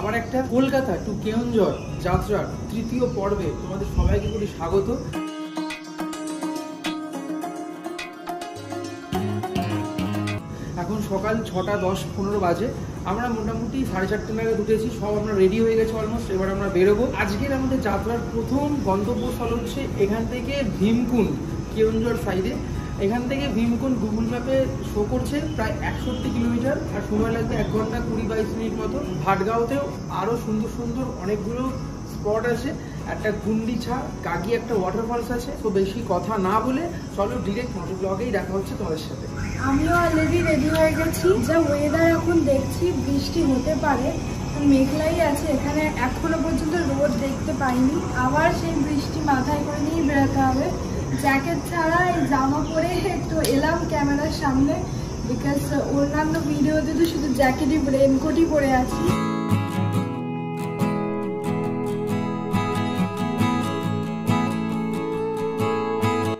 আবার একটা কলকাতা টু কেওনঝড় যাত্রার তৃতীয় পর্বে তোমাদের সবাইকে করি স্বাগত। এখন সকাল 6টা 10-15 বাজে। আমরা মোটামুটি 4:30 নাগাদ উঠেছি, সব আমরা রেডি হয়ে গেছে অলমোস্ট। এবার আমরা বেরোবো। আজকের আমাদের যাত্রার প্রথম গন্তব্যস্থল হচ্ছে এখান থেকে ভীমকুণ্ড, কেওনঝড় সাইডে। এখান থেকে ভীমকুণ্ড গুগল ম্যাপে শো করছে প্রায় 61 কিলোমিটার, আর সময় লাগবে 1 ঘন্টা 20-22 মিনিট মতো। ভাটগাঁওতেও আরও সুন্দর সুন্দর অনেকগুলো স্পট আছে, একটা গুন্ডিছা গাগি একটা ওয়াটারফলস আছে। তো বেশি কথা না বলে চলো ডিরেক্ট মোটর ব্লগেই দেখা হচ্ছে তোমাদের সাথে। আমিও অলরেডি রেডি হয়ে গেছি। যা ওয়েদার এখন দেখছি বৃষ্টি হতে পারে, মেঘলাই আছে এখানে, এখনো পর্যন্ত রোদ দেখতে পাইনি। আবার সেই বৃষ্টি মাথায় করে নিয়ে বেরোতে হবে। জ্যাকেট ছাড়া এই জামা পরে একটু এলাম ক্যামেরার সামনে, বিকজ অন্যান্য ভিডিওতে তো শুধু জ্যাকেটই রেনকোটই পরে আছি।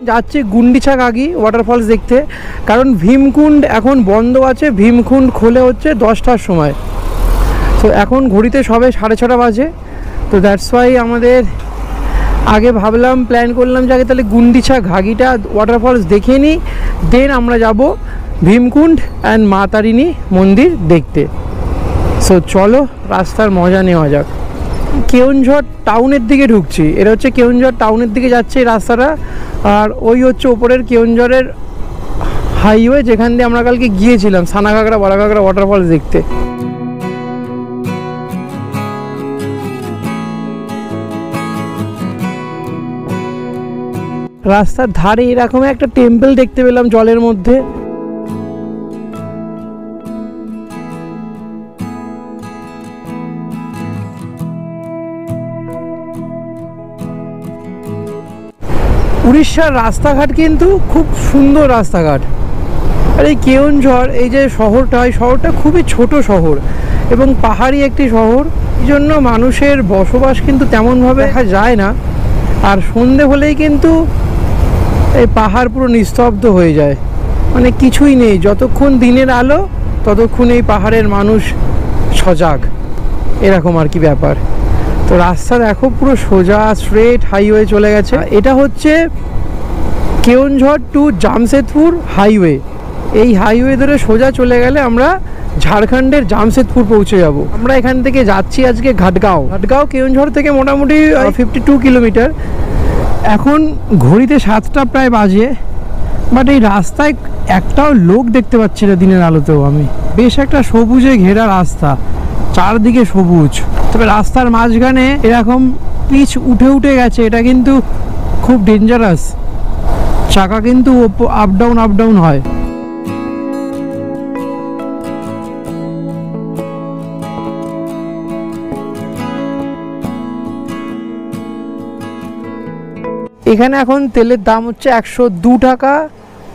যাচ্ছি গুন্ডিছা গাগি ওয়াটারফলস দেখতে, কারণ ভীমকুণ্ড এখন বন্ধ আছে। ভীমকুণ্ড খোলে হচ্ছে 10টার সময়। তো এখন ঘড়িতে সবে 6:30 বাজে। তো দ্যাটস ওয়াই আমাদের আগে ভাবলাম, প্ল্যান করলাম যে আগে তাহলে গুন্ডিছা ঘাগিটা ওয়াটারফলস দেখে নিই, দেন আমরা যাব ভীমকুণ্ড অ্যান্ড মা তারিণী মন্দির দেখতে। সো চলো রাস্তার মজা নেওয়া যাক। কেওনঝড় টাউনের দিকে ঢুকছি। এটা হচ্ছে কেওনঝড় টাউনের দিকে যাচ্ছে এই রাস্তাটা, আর ওই হচ্ছে ওপরের কেওনঝড়ের হাইওয়ে, যেখান দিয়ে আমরা কালকে গিয়েছিলাম সানাঘাগরা বড়াঘাগরা ওয়াটারফলস দেখতে। রাস্তার ধারে এরকম একটা টেম্পল দেখতে পেলাম জলের মধ্যে। উড়িষ্যার রাস্তাঘাট কিন্তু খুব সুন্দর রাস্তাঘাট। আর এই কেওনঝড় এই যে শহরটা, এই শহরটা খুবই ছোট শহর এবং পাহাড়ি একটি শহর, এই জন্য মানুষের বসবাস কিন্তু তেমনভাবে দেখা যায় না। আর সন্ধে হলেই কিন্তু এই পাহাড় পুরো নিস্তব্ধ হয়ে যায়, মানে কিছুই নেই। যতক্ষণ দিনের আলো ততক্ষণ এই পাহাড়ের মানুষ সজাগ, এরকম আর কি ব্যাপার। তো রাস্তা দেখো পুরো সোজা স্ট্রেট হাইওয়ে চলে গেছে। এটা হচ্ছে কেওনঝড় টু জামশেদপুর হাইওয়ে। এই হাইওয়ে ধরে সোজা চলে গেলে আমরা ঝাড়খণ্ডের জামশেদপুর পৌঁছে যাব। আমরা এখান থেকে যাচ্ছি আজকে ঘাটগাঁও। ঘাটগাঁও কেওনঝড় থেকে মোটামুটি 52 কিলোমিটার। এখন ঘড়িতে 7টা প্রায় বাজে, বাট এই রাস্তায় একটাও লোক দেখতে পাচ্ছি না দিনের আলোতেও আমি। বেশ একটা সবুজে ঘেরা রাস্তা, চারদিকে সবুজ। তবে রাস্তার মাঝখানে এরকম পিচ উঠে উঠে গেছে, এটা কিন্তু খুব ডেঞ্জারাস। চাকা কিন্তু আপ ডাউন হয়। এখানে এখন তেলের দাম হচ্ছে 102 টাকা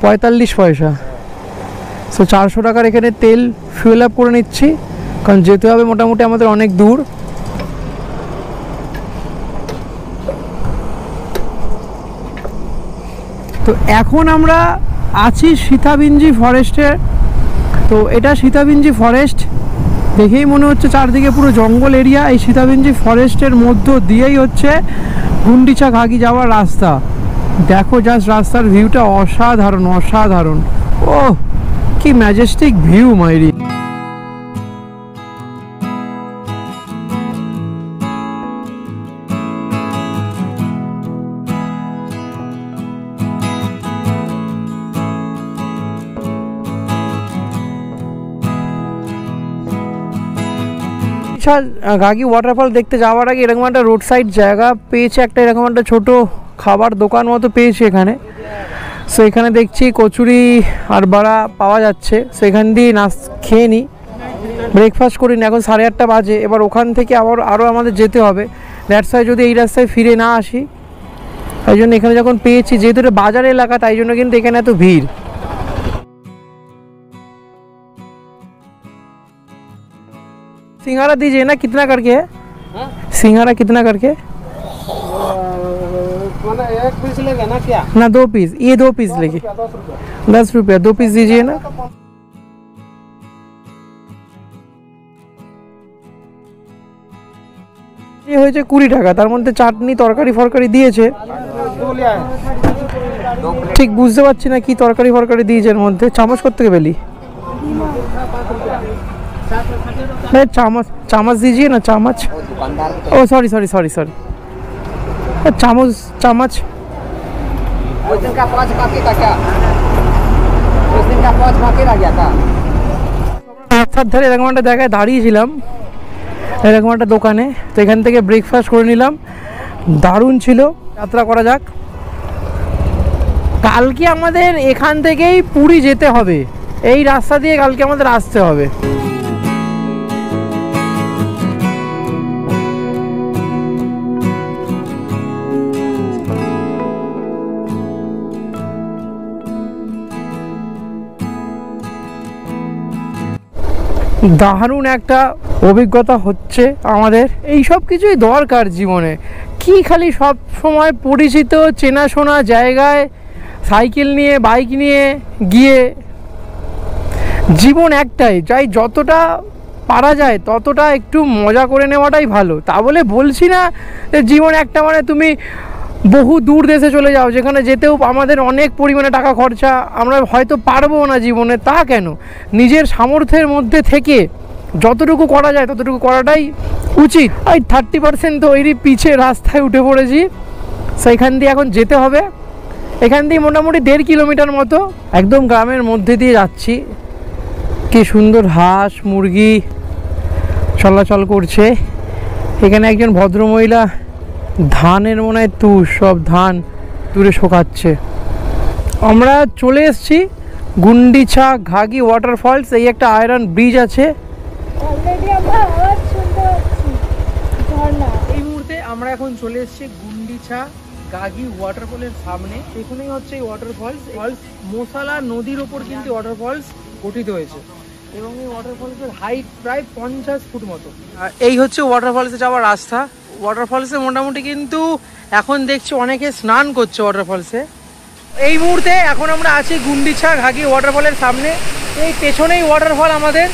45 পয়সা। সো 400 টাকার এখানে তেল ফুয়েল আপ করে নিচ্ছি, কারণ যেতে হবে মোটামুটি আমাদের অনেক দূর। তো এখন আমরা আছি সীতাবিঞ্জি ফরেস্টে। তো এটা সীতাবিঞ্জি ফরেস্ট, দেখেই মনে হচ্ছে চারদিকে পুরো জঙ্গল এরিয়া। এই সীতাবিঞ্জি ফরেস্টের মধ্য দিয়েই হচ্ছে গুন্ডিছা ঘাগি যাওয়ার রাস্তা। দেখো জাস্ট রাস্তার ভিউটা অসাধারণ অসাধারণ। ওহ কি ম্যাজেস্টিক ভিউ মাইরি। ঘাগি ওয়াটারফল দেখতে যাওয়ার আগে এরকম একটা রোড সাইড জায়গা পেয়েছে, একটা এরকম একটা ছোটো খাবার দোকান মতো পেয়েছি এখানে। সো এখানে দেখছি কচুরি আর বড়া পাওয়া যাচ্ছে। সো এখান দিয়ে খেয়ে নিই, ব্রেকফাস্ট করি না। এখন 8:30 বাজে। এবার ওখান থেকে আরও আমাদের যেতে হবে। দ্যাটস ওয়াই যদি এই রাস্তায় ফিরে না আসি, তাই জন্য এখানে যখন পেয়েছি, যেহেতু এটা বাজার এলাকা, তাই জন্য কিন্তু এখানে এত ভিড়। सिंघाड़ा दीजिए ना, कितना करके है? सिंघाड़ा कितना करके? एक पीस लेगा ना क्या? ना 2 पीस, ये 2 पीस लेगी 10 रुपया। 2 पीस दीजिए ना। এ হয়েছে 20 টাকা, তার মধ্যে চাটনি তরকারি ফরকারি দিয়েছে, ঠিক বুঝতে পারছি না কি তরকারি ফরকারি দিয়েছে এর মধ্যে। চামচ কোত্থেকে পেলি? চামচ চামচ দিজিয়ে না, চামচ। ও সরি সরি সরি সরি, চামচ চামচ। রাস্তার ধারে এরকম একটা জায়গায় দাঁড়িয়েছিলাম, এরকম একটা দোকানে, তো এখান থেকে ব্রেকফাস্ট করে নিলাম, দারুণ ছিল। যাত্রা করা যাক। কালকে আমাদের এখান থেকেই পুরী যেতে হবে, এই রাস্তা দিয়ে কালকে আমাদের আসতে হবে। দারুণ একটা অভিজ্ঞতা হচ্ছে আমাদের। এই সব কিছুই দরকার জীবনে, কি খালি সব সময় পরিচিত চেনাশোনা জায়গায় সাইকেল নিয়ে বাইক নিয়ে গিয়ে। জীবন একটাই, যাই যতটা পারা যায় ততটা একটু মজা করে নেওয়াটাই ভালো। তা বলে বলছি না যে জীবন একটা মানে তুমি বহু দূর দেশে চলে যাও, যেখানে যেতেও আমাদের অনেক পরিমাণে টাকা খরচা, আমরা হয়তো পারবো না জীবনে। তা কেন, নিজের সামর্থ্যের মধ্যে থেকে যতটুকু করা যায় ততটুকু করাটাই উচিত। এই 30% তো এরই পিছে রাস্তায় উঠে পড়েছি, সেইখান দিয়ে এখন যেতে হবে। এখান দিয়ে মোটামুটি 1.5 কিলোমিটার মতো, একদম গ্রামের মধ্যে দিয়ে যাচ্ছি। কি সুন্দর হাঁস মুরগি চলাচল করছে। এখানে একজন ভদ্রমহিলা ধানের মনে হয় তুষ, সব ধান দূরে শোকাচ্ছে। আমরা চলে এসেছি গুন্ডিছা ঘাগি ওয়াটারফলস। এই একটা আয়রন ব্রিজ আছে। এই মুহূর্তে আমরা এখন চলে এসেছি গুন্ডিছা গাগি ওয়াটারফলের সামনে। এখানেই হচ্ছে এই ওয়াটারফলস। মোসালা নদীর ওপর কিন্তু ওয়াটারফলস গঠিত হয়েছে এবং এই ওয়াটারফলসের হাইট প্রায় 50 ফুট মতো। এই হচ্ছে ওয়াটারফলসে যাওয়ার রাস্তা। ওয়াটারফলসে মোটামুটি কিন্তু এখন দেখছি অনেকে স্নান করছে ওয়াটারফলসে। এই মুহূর্তে এখন আমরা আছি গুন্ডিছা ঘাগি ওয়াটারফলের সামনে। এই পেছনেই ওয়াটারফল আমাদের,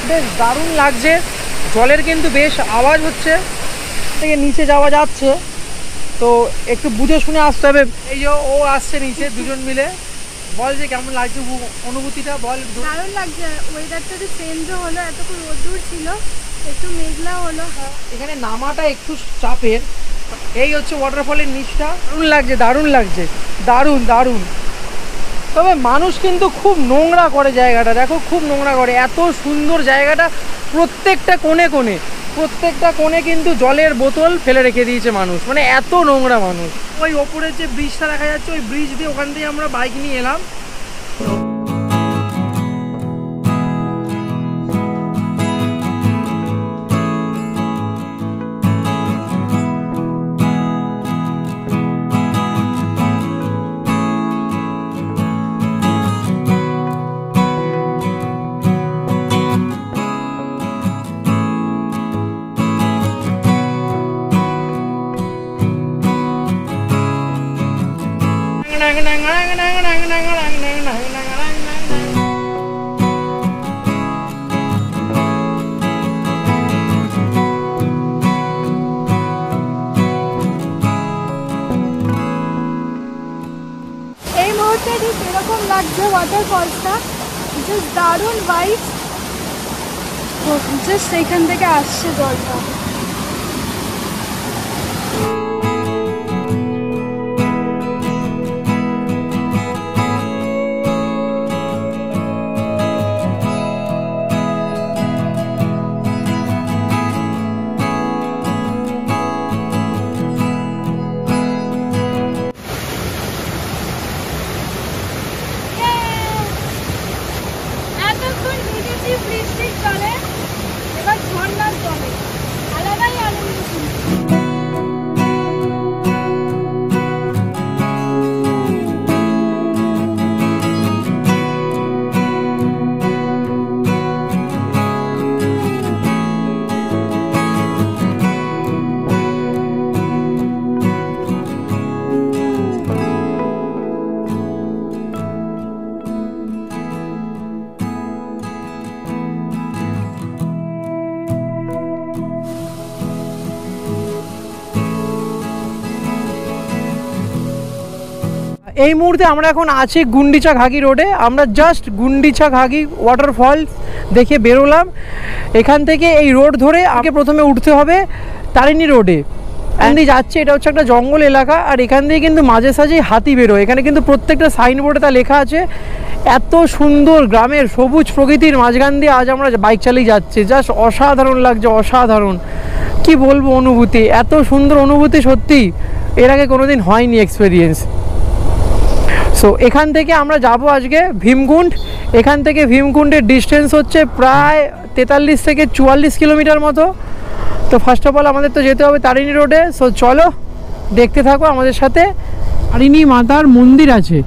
বেশ দারুণ লাগছে। জলের কিন্তু বেশ আওয়াজ হচ্ছে, থেকে নিচে যাওয়া যাচ্ছে, তো একটু বুঝে শুনে আসতে হবে। এই যে ও আসছে নিচে, দুজন মিলে। বল যে কেমন লাগছে অনুভূতিটা, বল। দারুণ লাগছে, ওয়েদারটা একটু চেঞ্জও হলো, এতক্ষণ রোদ্দুর ছিল, একটু মেঘলা হলো। এখানে নামাটা একটু চাপের। এই হচ্ছে ওয়াটারফলের নিচটা, দারুণ লাগছে, দারুণ লাগছে, দারুণ দারুণ। তবে মানুষ কিন্তু খুব নোংরা করে জায়গাটা, দেখো খুব নোংরা করে। এত সুন্দর জায়গাটা, প্রত্যেকটা কোণে কিন্তু জলের বোতল ফেলে রেখে দিয়েছে মানুষ, মানে এত নোংরা মানুষ। ওই ওপরে যে ব্রিজটা দেখা যাচ্ছে, ওই ব্রিজ দিয়ে ওখান থেকে আমরা বাইক নিয়ে এলাম। এই মুহূর্তে ঠিক এরকম লাগছে ওয়াটারফলসটা, জাস্ট দারুণ ভাইব। জাস্ট এখান থেকে আসছে জলটা। বৃষ্টির জলে, এবার ঝর্ণার জলে, আর এই মুহূর্তে আমরা এখন আছি গুন্ডিচা ঘাগি রোডে। আমরা জাস্ট গুন্ডিচা ঘাগি ওয়াটারফল দেখে বেরোলাম। এখান থেকে এই রোড ধরে আগে প্রথমে উঠতে হবে তারিণী রোডে। এখান দিয়ে যাচ্ছে, এটা হচ্ছে একটা জঙ্গল এলাকা, আর এখান দিয়ে কিন্তু মাঝে সাঝেই হাতি বেরোয়। এখানে কিন্তু প্রত্যেকটা সাইনবোর্ডে তা লেখা আছে। এত সুন্দর গ্রামের সবুজ প্রকৃতির মাঝখান দিয়ে আজ আমরা বাইক চালিয়ে যাচ্ছি, জাস্ট অসাধারণ লাগছে, অসাধারণ। কি বলবো অনুভূতি, এত সুন্দর অনুভূতি সত্যি এর আগে কোনোদিন হয়নি এক্সপিরিয়েন্স। সো এখান থেকে আমরা যাব আজকে ভীমকুণ্ড। এখান থেকে ভীমকুণ্ডের ডিস্টেন্স হচ্ছে প্রায় 43 থেকে 44 কিলোমিটার মতো। তো ফার্স্ট অফ অল আমাদের তো যেতে হবে তারিণী রোডে। সো চলো দেখতে থাকো আমাদের সাথে। তারিণী মাতার মন্দির আছে,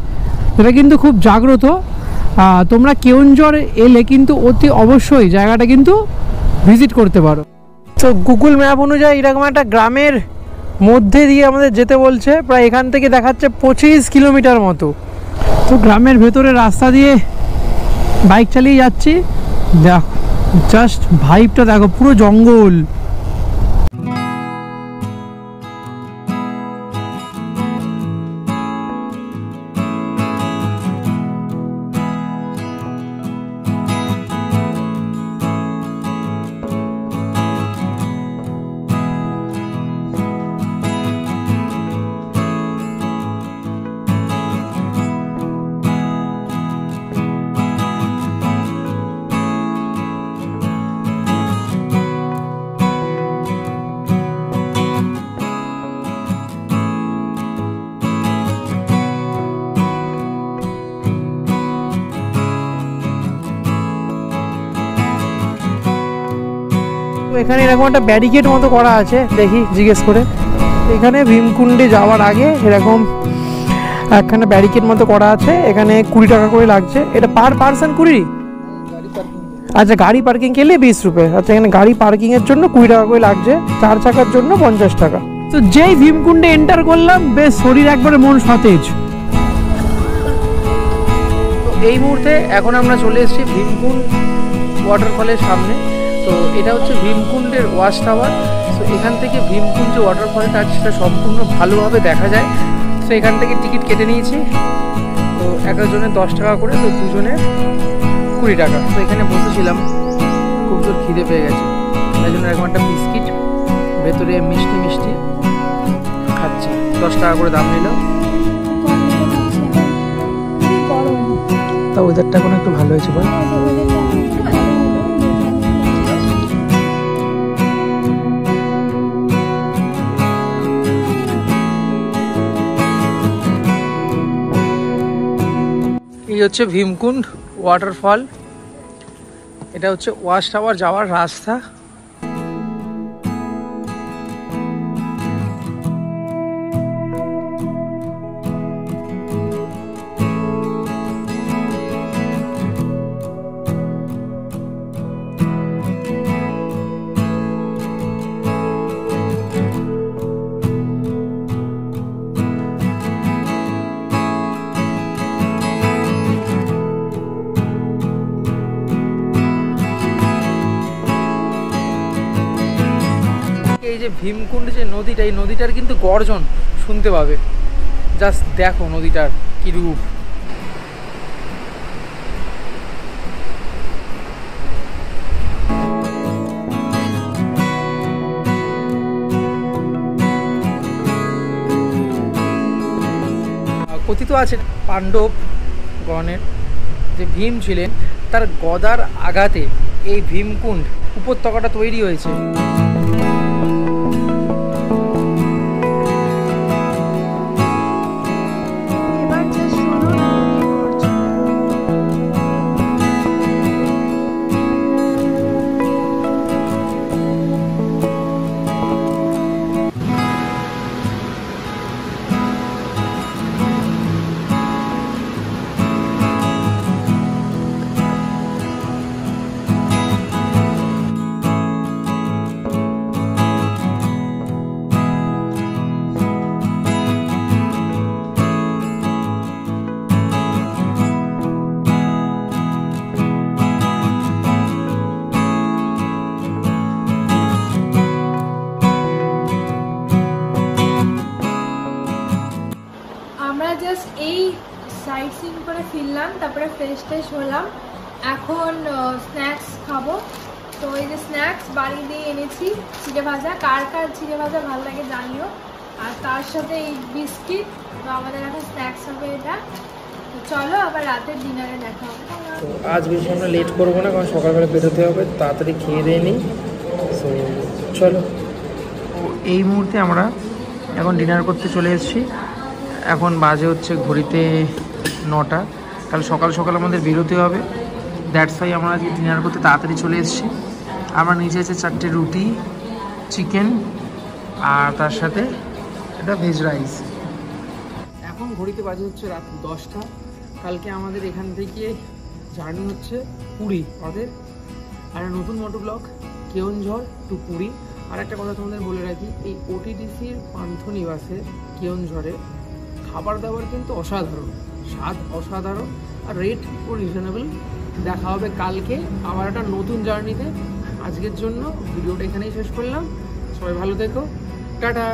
এটা কিন্তু খুব জাগ্রত। তোমরা কেওনঝড় এলে কিন্তু অতি অবশ্যই জায়গাটা কিন্তু ভিজিট করতে পারো। তো গুগল ম্যাপ অনুযায়ী এরকম একটা গ্রামের মধ্যে দিয়ে আমাদের যেতে বলছে, প্রায় এখান থেকে দেখাচ্ছে 25 কিলোমিটার মতো। তো গ্রামের ভেতরে রাস্তা দিয়ে বাইক চালিয়ে যাচ্ছি। দেখো জাস্ট ভাইবটা দেখো, পুরো জঙ্গল। এখানে এরকম একটা ব্যারিকেড মতো করা আছে, দেখি জিজ্ঞেস করে। এখানে ভীমকুণ্ডে যাওয়ার আগে এরকম একখানা ব্যারিকেড মতো করা আছে। এখানে 20 টাকা করে লাগছে। এটা পার পার্সন 20? আচ্ছা, গাড়ি পার্কিং কেলে 20 রুপে। আচ্ছা, এখানে গাড়ি পার্কিং এর জন্য 20 টাকা করে লাগছে, 4 চাকার জন্য 50 টাকা। তো যেই ভীমকুণ্ডে এন্টার করলাম, বেশ শরীর একবারে মন সতেজ। তো এই মুহূর্তে এখন আমরা চলে এসেছি ভীমকুণ্ড ওয়াটারফলের সামনে। তো এটা হচ্ছে ভীমকুণ্ডের ওয়াচ টাওয়ার। তো এখান থেকে ভীমকুণ্ড যে ওয়াটারফলটা আছে সেটা সম্পূর্ণ ভালোভাবে দেখা যায়। তো এখান থেকে টিকিট কেটে নিয়েছি। তো একজনের 10 টাকা করে, তো দুজনের 20 টাকা। তো এখানে বসেছিলাম, খুব জোর খিদে পেয়ে গেছে, তাই জন্য এরকম একটা বিস্কিট ভেতরে মিষ্টি মিষ্টি খাচ্ছি। 10 টাকা করে দাম নিল। তা ওয়েদারটা এখন একটু ভালো হয়েছে বল। এই হচ্ছে ভীমকুণ্ড ওয়াটারফল। এটা হচ্ছে ওয়াচ টাওয়ার যাওয়ার রাস্তা। এই যে ভীমকুণ্ড যে নদীটা, এই নদীটার কিন্তু গর্জন শুনতে পাবে। জাস্ট দেখো নদীটার কি রূপ। কথিত আছে পাণ্ডব গণের যে ভীম ছিলেন, তার গদার আঘাতে এই ভীমকুণ্ড উপত্যকাটা তৈরি হয়েছে। আমরা জাস্ট এই সাইট সিন করে ফিরলাম, তারপরে ফ্রেশ ট্রেশ হলাম। এখন স্ন্যাক্স খাবো। তো এই যে স্ন্যাক্স বাড়ি দিয়ে এনেছি, চিড়ে ভাজা। কার কার চিড়ে ভাজা ভালো লাগে জানিও। আর তার সাথে এই বিস্কিট। তো আমাদের এখন স্ন্যাক্স হবে এটা। তো চলো আবার রাতের ডিনারে দেখা হবে। তো আজ বেশি আমরা লেট করবো না, কারণ সকালবেলা বেরোতে হবে, তাড়াতাড়ি খেয়ে দিয়ে নিই। সো চলো। এই মুহূর্তে আমরা এখন ডিনার করতে চলে এসেছি। এখন বাজে হচ্ছে ঘড়িতে 9টা। কাল সকাল সকাল আমাদের বেরোতে হবে, দ্যাটস ওয়াই আমরা আজকে ডিনার করতে তাড়াতাড়ি চলে এসেছি। আমার নিচে আছে 4টে রুটি, চিকেন, আর তার সাথে এটা ভেজ রাইস। এখন ঘড়িতে বাজে হচ্ছে রাত 10টা। কালকে আমাদের এখান থেকে জার্নি হচ্ছে পুরী আমাদের। আর নতুন মোটো ব্লগ কেওনঝড় টু পুরী। আর একটা কথা তোমাদের বলে রাখি, এই ওটিডিসির পান্থনিবাসে কেওনঝড়ে খাবার দাবার কিন্তু অসাধারণ, স্বাদ অসাধারণ, আর রেট ও রিজনেবল। দেখা হবে কালকে আবার একটা নতুন জার্নিতে। আজকের জন্য ভিডিওটা এখানেই শেষ করলাম। সবাই ভালো থেকো, টাটা।